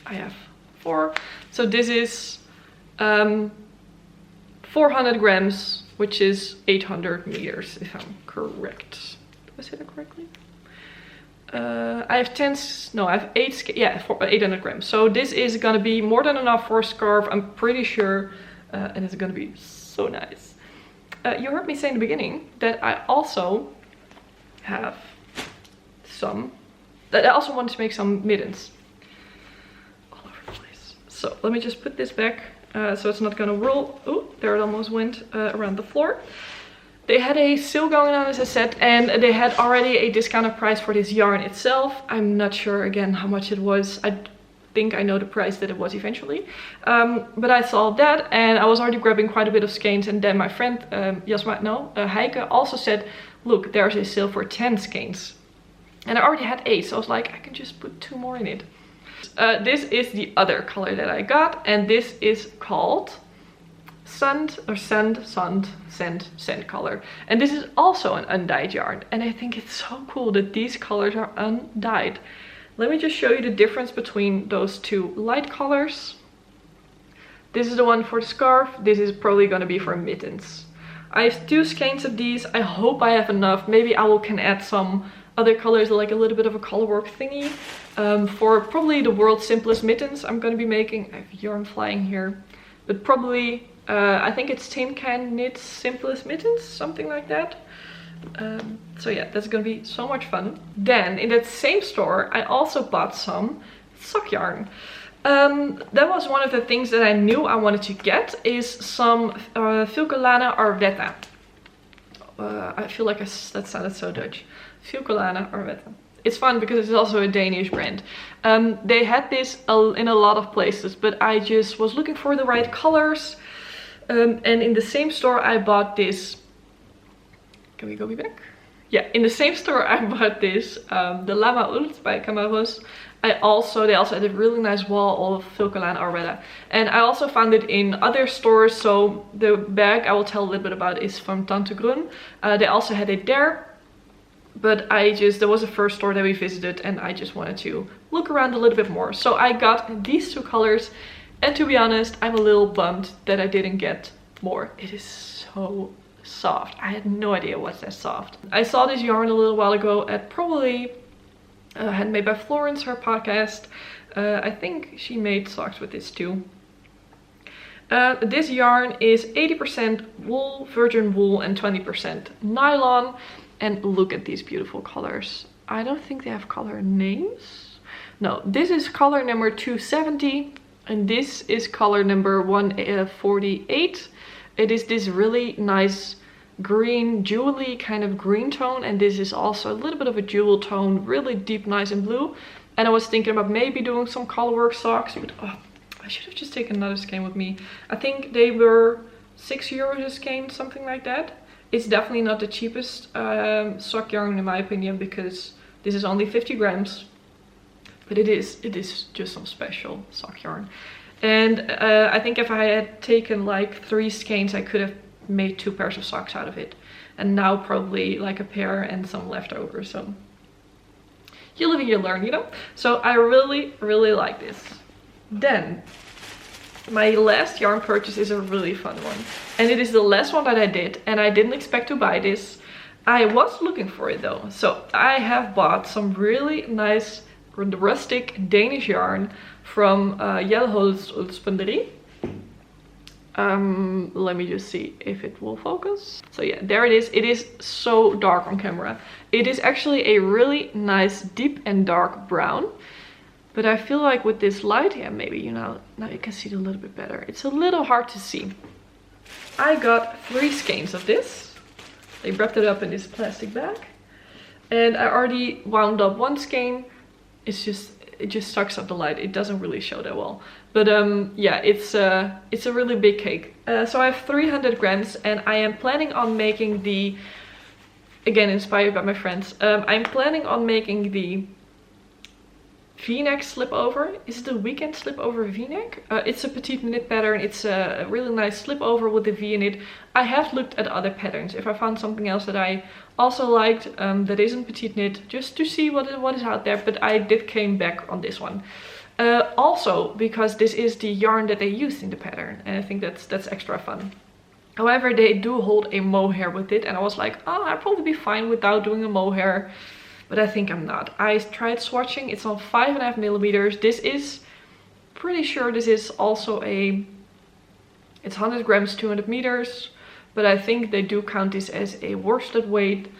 I have 4. So this is 400 grams, which is 800 meters, if I'm correct. Did I say that correctly? I have 800 grams. So this is gonna be more than enough for a scarf, I'm pretty sure, and it's gonna be so nice. You heard me say in the beginning that I also have I also wanted to make some mittens all over the place. So let me just put this back so it's not gonna roll. Oh, there it almost went around the floor. They had a sale going on, as I said, and they had already a discounted price for this yarn itself. I'm not sure again how much it was. I think I know the price that it was eventually. But I saw that and I was already grabbing quite a bit of skeins, and then my friend Heike also said, look, there's a sale for 10 skeins. And I already had 8, so I was like, I can just put 2 more in it. This is the other color that I got, and this is called Sand color. And this is also an undyed yarn, and I think it's so cool that these colors are undyed. Let me just show you the difference between those 2 light colors. This is the one for the scarf. This is probably going to be for mittens. I have 2 skeins of these. I hope I have enough. Maybe I can add some other colors, like a little bit of a colorwork thingy, for probably the world's simplest mittens I'm going to be making. I have yarn flying here, but probably I think it's Tin Can Knit's simplest mittens, something like that. So yeah, that's going to be so much fun. Then in that same store I also bought some sock yarn. That was one of the things that I knew I wanted to get, is some Filcolana Arwetta. I feel like that sounded so Dutch. Filcolana Arwetta. It's fun because it's also a Danish brand. They had this in a lot of places, but I just was looking for the right colors. And in the same store I bought this. Can we go back? Yeah, in the same store I bought this, the Lama Ult by Cumulus. They also had a really nice wall of Filcolana Arwetta. And I also found it in other stores. So the bag I will tell a little bit about is from Tante Grun. They also had it there. But there was the first store that we visited and I just wanted to look around a little bit more. So I got these 2 colors, and to be honest, I'm a little bummed that I didn't get more. It is so soft. I had no idea it was that soft. I saw this yarn a little while ago at probably Handmade by Florence, her podcast. I think she made socks with this too. This yarn is 80% wool, virgin wool, and 20% nylon. And look at these beautiful colors. I don't think they have color names. No, this is color number 270 and this is color number 148. It is this really nice green, jewelly kind of green tone, and this is also a little bit of a jewel tone, really deep, nice and blue. And I was thinking about maybe doing some colorwork socks, but oh, I should have just taken another skein with me. I think they were €6 a skein, something like that. It's definitely not the cheapest sock yarn in my opinion, because this is only 50 grams. But it is just some special sock yarn. And I think if I had taken like 3 skeins, I could have made 2 pairs of socks out of it. And now probably like a pair and some leftover. So you live and you learn, you know? So I really, really like this. Then my last yarn purchase is a really fun one. And it is the last one that I did. And I didn't expect to buy this. I was looking for it though. So I have bought some really nice rustic Danish yarn from Spinderie. Let me just see if it will focus. So yeah, there it is. It is so dark on camera. It is actually a really nice deep and dark brown. But I feel like with this light, yeah, maybe, you know, now you can see it a little bit better. It's a little hard to see. I got 3 skeins of this. They wrapped it up in this plastic bag. And I already wound up 1 skein. It just sucks up the light. It doesn't really show that well. But yeah, it's a really big cake. So I have 300 grams and I am planning on making the, again inspired by my friends, I'm planning on making the V-neck slip over. Is it the weekend slip over V-neck? It's a petite knit pattern. It's a really nice slip over with the V in it. I have looked at other patterns. If I found something else that I also liked that isn't petite knit, just to see what is out there. But I did came back on this one. Also because this is the yarn that they used in the pattern, and I think that's extra fun. However, they do hold a mohair with it, and I was like, oh, I'd probably be fine without doing a mohair. But I think I'm not. I tried swatching. It's on 5.5 millimeters. This is pretty sure this is also it's 100 grams, 200 meters. But I think they do count this as a worsted weight.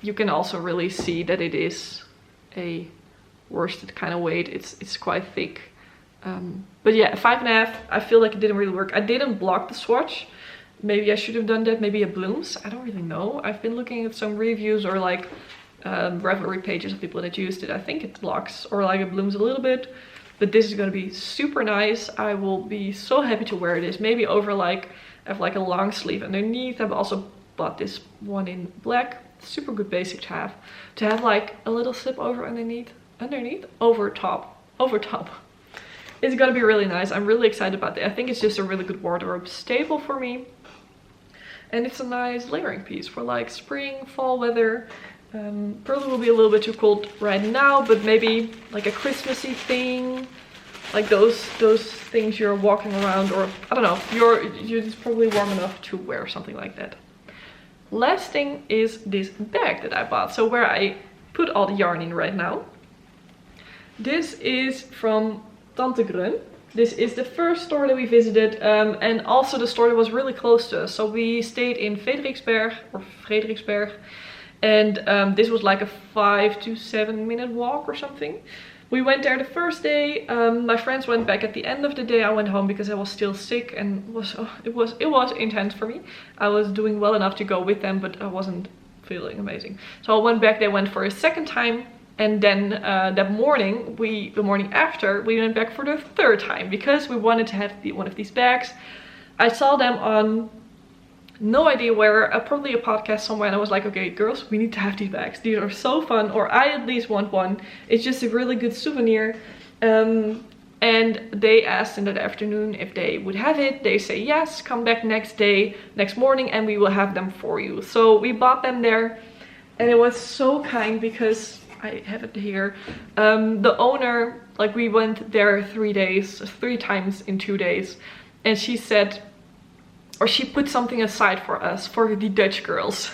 You can also really see that it is a worsted kind of weight. It's quite thick. But yeah, 5.5. I feel like it didn't really work. I didn't block the swatch. Maybe I should have done that. Maybe a blooms. I don't really know. I've been looking at some reviews or like Ravelry pages of people that used it. I think it blocks or like it blooms a little bit. But this is going to be super nice. I will be so happy to wear this. Maybe over like, I have like a long sleeve underneath. I've also bought this one in black. Super good basic to have. To have like a little slip over underneath, over top. It's gonna be really nice. I'm really excited about it. I think it's just a really good wardrobe staple for me. And it's a nice layering piece for like spring, fall weather. Probably will be a little bit too cold right now, but maybe like a Christmassy thing. Like those things you're walking around, or I don't know, you're just probably warm enough to wear something like that. Last thing is this bag that I bought. So where I put all the yarn in right now. This is from Tante Grön. This is the first store that we visited, and also the store that was really close to us. So we stayed in Frederiksberg, and this was like a 5 to 7 minute walk or something. We went there the first day. My friends went back at the end of the day. I went home because I was still sick, and it was intense for me. I was doing well enough to go with them, but I wasn't feeling amazing. So I went back. They went for a second time. And then that morning, the morning after, we went back for the 3rd time because we wanted to have one of these bags. I saw them on no idea where, probably a podcast somewhere, and I was like, okay, girls, we need to have these bags. These are so fun, or I at least want one. It's just a really good souvenir. And they asked in that afternoon if they would have it. They say yes, come back next morning, and we will have them for you. So we bought them there, and it was so kind because I have it here. The owner, like we went there 3 times in 2 days, and she said, or she put something aside for us, for the Dutch girls.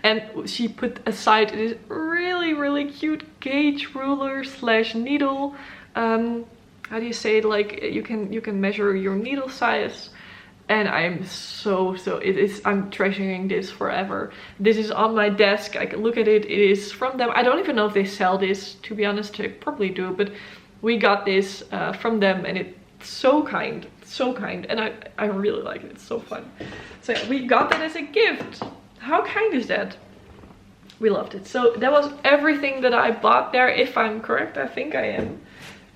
And she put aside this really, really cute gauge ruler / needle. How do you say it? Like you can measure your needle size. And I'm I'm treasuring this forever. This is on my desk. I can look at it. It is from them. I don't even know if they sell this, to be honest. They probably do, but we got this from them, and it's so kind, and I really like it. It's so fun. So yeah, we got that as a gift. How kind is that? We loved it. So that was everything that I bought there. If I'm correct, I think I am.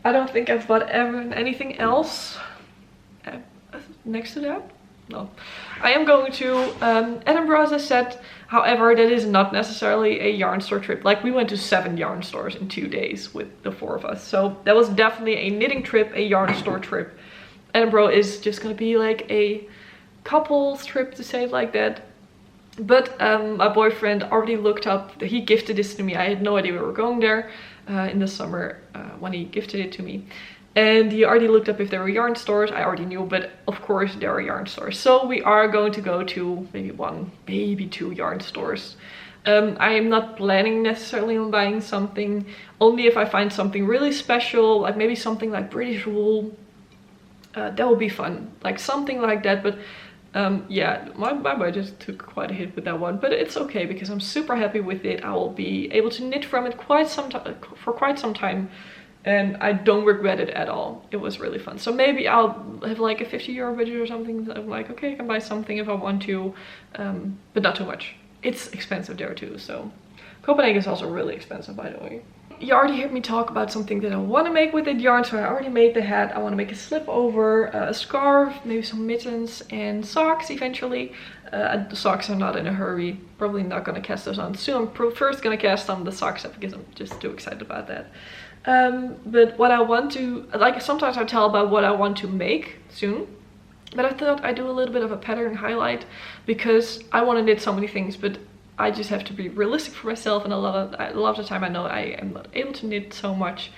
I don't think I've bought anything else next to that. no. I am going to Edinburgh, as I said. However, that is not necessarily a yarn store trip. Like, we went to 7 yarn stores in 2 days with the 4 of us. So that was definitely a knitting trip, a yarn store trip. Edinburgh is just gonna be like a couples trip, to say it like that. But my boyfriend already looked up, he gifted this to me. I had no idea we were going there in the summer when he gifted it to me. And he already looked up if there were yarn stores. I already knew, but of course there are yarn stores. So we are going to go to maybe 1, maybe 2 yarn stores. I am not planning necessarily on buying something, only if I find something really special, like maybe something like British wool. That would be fun, like something like that. But yeah, my budget took quite a hit with that one, but it's okay because I'm super happy with it. I will be able to knit from it for quite some time. And I don't regret it at all. It was really fun. So maybe I'll have like a 50 euro budget or something. I'm like, okay, I can buy something if I want to, but not too much. It's expensive there too. So Copenhagen is also really expensive, by the way. You already heard me talk about something that I want to make with that yarn. So I already made the hat. I want to make a slip over, a scarf, maybe some mittens and socks eventually. The socks are not in a hurry. Probably not going to cast those on soon. I'm first going to cast on the socks up because I'm just too excited about that. But what I want to, like, sometimes I tell about what I want to make soon, but I thought I'd do a little bit of a pattern highlight because I want to knit so many things, but I just have to be realistic for myself, and a lot of the time I know I am not able to knit so much,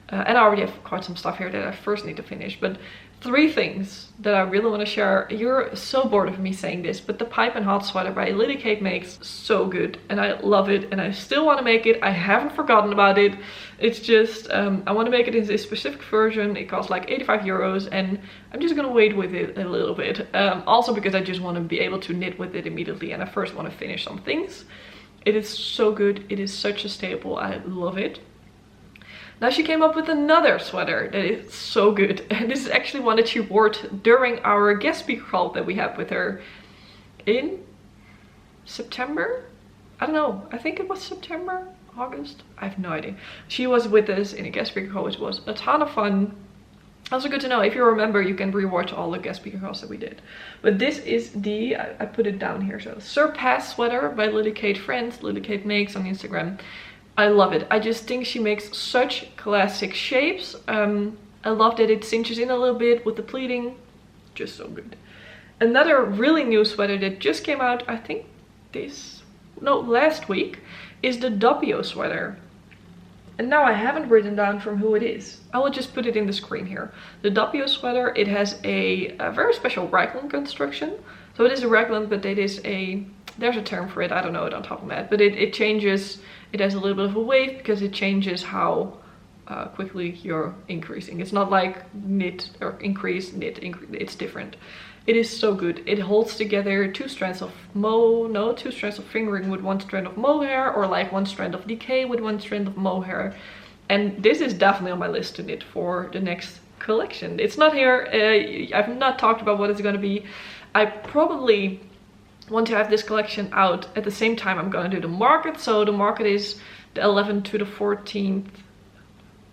and I already have quite some stuff here that I first need to finish. But 3 things that I really want to share. You're so bored of me saying this, but the Pipe and Hot Sweater by Lily Kate makes so good, and I love it, and I still want to make it. I haven't forgotten about it. It's just I want to make it in this specific version. It costs like 85 euros, and I'm just gonna wait with it a little bit. Also because I just want to be able to knit with it immediately, and I first want to finish some things. It is so good. It is such a staple. I love it. Now she came up with another sweater that is so good, and this is actually one that she wore during our guest speaker call that we had with her in September. I don't know, I think it was September, August, I have no idea. She was with us in a guest speaker call, which was a ton of fun. Also good to know, if you remember, you can rewatch all the guest speaker calls that we did. But this is the, I put it down here, so Surpass sweater by Lily Kate Friends. Lily Kate makes on Instagram. I love it. I just think she makes such classic shapes. I love that it cinches in a little bit with the pleating. Just so good. Another really new sweater that just came out, I think last week, is the Doppio sweater. And now I haven't written down from who it is. I will just put it in the screen here. The Doppio sweater, it has a very special raglan construction. So it is a raglan, but it is there's a term for it, I don't know it on top of my head, but it changes. It has a little bit of a wave because it changes how quickly you're increasing. It's not like knit or increase, knit, increase. It's different. It is so good. It holds together 2 strands of fingering with 1 strand of mohair, or like 1 strand of decay with 1 strand of mohair. And this is definitely on my list to knit for the next collection. It's not here. I've not talked about what it's going to be. I probably want to have this collection out at the same time I'm going to do the market. So the market is the 11th to the 14th.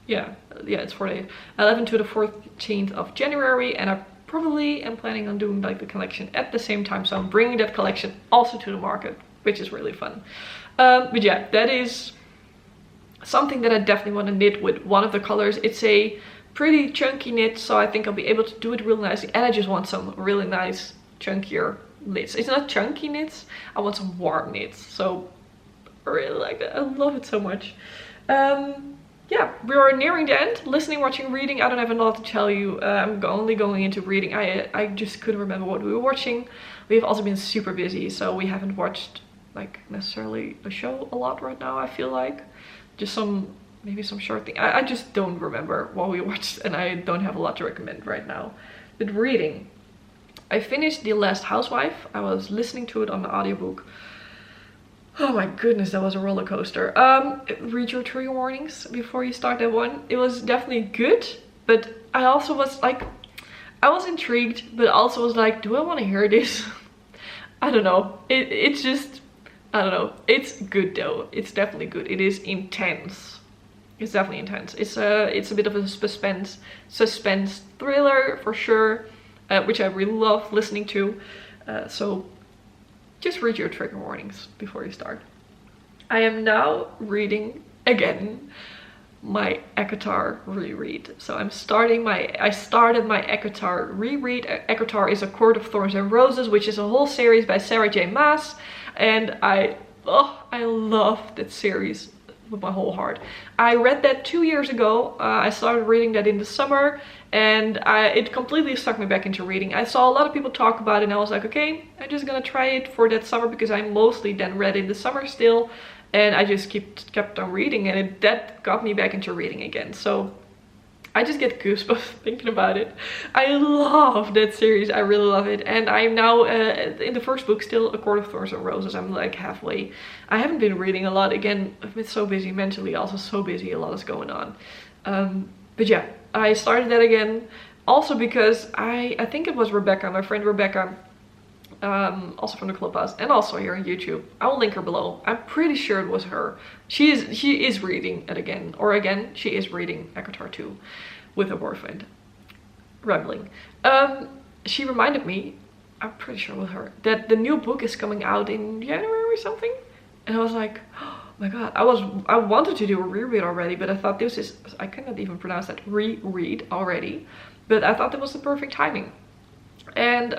Yeah, it's 48. 11th to the 14th of January, and I probably am planning on doing like the collection at the same time. So I'm bringing that collection also to the market, which is really fun. But yeah, that is something that I definitely want to knit with one of the colors. It's a pretty chunky knit, so I think I'll be able to do it really nicely. And I just want some really nice chunkier knits. It's not chunky knits, I want some warm knits. So I really like that. I love it so much. Yeah, we are nearing the end. Listening, watching, reading, I don't have a lot to tell you. I'm only going into reading. I just couldn't remember what we were watching. We've also been super busy, so we haven't watched like necessarily a show a lot right now, I feel like. Just maybe some short thing. I just don't remember what we watched, and I don't have a lot to recommend right now. But reading, I finished The Last Housewife. I was listening to it on the audiobook. Oh my goodness, that was a roller coaster. Read your trigger warnings before you start that one. It was definitely good, but I also was like, I was intrigued, but also was like, do I want to hear this? I don't know. It's just, I don't know. It's good though. It's definitely good. It is intense. It's definitely intense. It's a bit of a suspense thriller for sure. which I really love listening to. So just read your trigger warnings before you start. I am now reading again my Acotar reread. So I started my Acotar reread. Acotar is A Court of Thorns and Roses, which is a whole series by Sarah J Maas, and I love that series with my whole heart. I read that 2 years ago. I started reading that in the summer, and it completely sucked me back into reading. I saw a lot of people talk about it, and I was like, okay, I'm just gonna try it for that summer, because I mostly then read in the summer still. And I just kept on reading, and that got me back into reading again. So I just get goosebumps thinking about it. I love that series. I really love it. And I'm now in the first book still, A Court of Thorns and Roses. I'm like halfway. I haven't been reading a lot. Again, I've been so busy mentally, also so busy. A lot is going on. But yeah, I started that again. Also because I think it was Rebecca, my friend Rebecca, also from the Clubhouse, and also here on YouTube. I will link her below. I'm pretty sure it was her. She is reading it again, or again, she is reading Acotar 2 with her boyfriend, Reveling. She reminded me, I'm pretty sure it was her, that the new book is coming out in January or something. And I was like, oh my god, I wanted to do a reread already, but I thought this is, I cannot even pronounce that, reread already, but I thought that was the perfect timing. And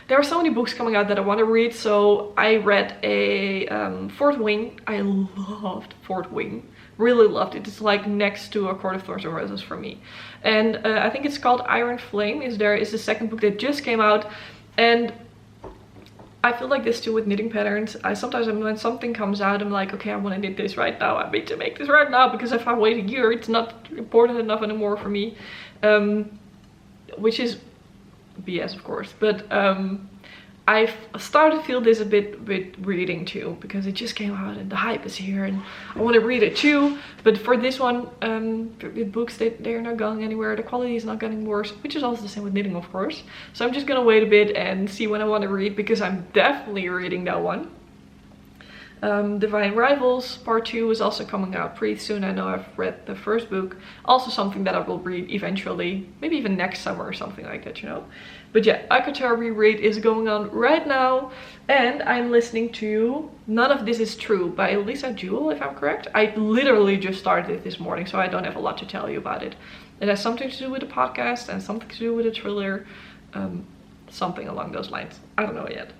there are so many books coming out that I want to read, so I read a Fourth Wing. I loved Fourth Wing, really loved it. It's like next to A Court of Thorns and Roses for me. And I think it's called Iron Flame is the second book that just came out. And I feel like this too with knitting patterns. Sometimes when something comes out, I'm like, okay, I want to knit this right now. I need to make this right now, because if I wait a year, it's not important enough anymore for me. Which is BS, of course, but I've started to feel this a bit with reading too, because it just came out and the hype is here and I want to read it too. But for this one, the books, they're not going anywhere, the quality is not getting worse, which is also the same with knitting, of course. So I'm just gonna wait a bit and see when I want to read, because I'm definitely reading that one. Divine Rivals Part 2 is also coming out pretty soon. I know I've read the first book. Also something that I will read eventually, maybe even next summer or something like that, you know. But yeah, Acotar reread is going on right now, and I'm listening to None of This Is True by Lisa Jewell, if I'm correct. I literally just started it this morning, so I don't have a lot to tell you about it. It has something to do with the podcast and something to do with a thriller, something along those lines. I don't know yet.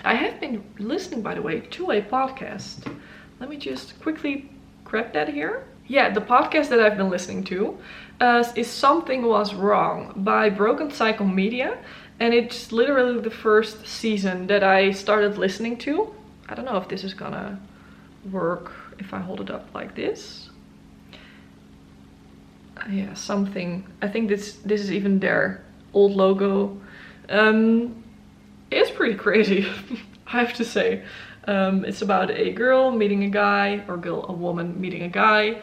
I have been listening, by the way, to a podcast. Let me just quickly grab that here. Yeah, the podcast that I've been listening to is Something Was Wrong by Broken Cycle Media. And it's literally the first season that I started listening to. I don't know if this is gonna work if I hold it up like this. Yeah, something. I think this is even their old logo. It's pretty crazy, I have to say. It's about a girl meeting a guy, or a woman meeting a guy.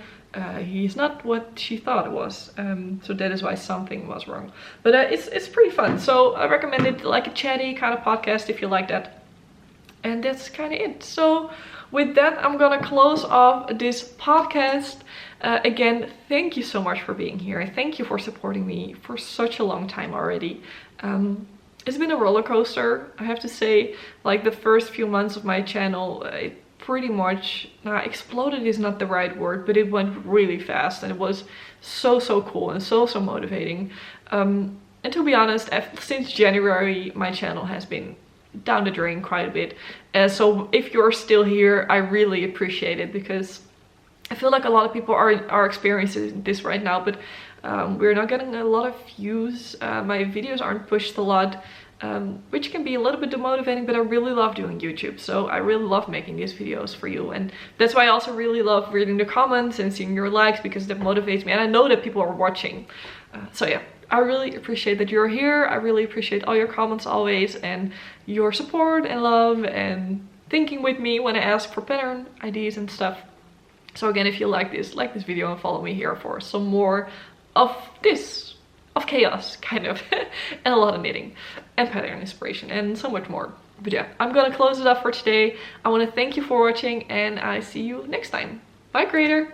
He's not what she thought it was, so that is why something was wrong. But it's pretty fun, so I recommend it, like a chatty kind of podcast if you like that. And that's kind of it. So with that, I'm gonna close off this podcast. Again, thank you so much for being here. Thank you for supporting me for such a long time already. It's been a roller coaster, I have to say. Like the first few months of my channel, it pretty much exploded is not the right word, but it went really fast, and it was so cool and so motivating. And to be honest, since January my channel has been down the drain quite a bit. So if you're still here, I really appreciate it, because I feel like a lot of people are experiencing this right now, but we're not getting a lot of views. My videos aren't pushed a lot, which can be a little bit demotivating, but I really love doing YouTube. So I really love making these videos for you. And that's why I also really love reading the comments and seeing your likes, because that motivates me. And I know that people are watching. So yeah, I really appreciate that you're here. I really appreciate all your comments always, and your support and love and thinking with me when I ask for pattern ideas and stuff. So again, if you like this video and follow me here for some more of this, of chaos kind of, and a lot of knitting and pattern inspiration and so much more. But yeah, I'm gonna close it up for today. I want to thank you for watching, and I see you next time. Bye, creator!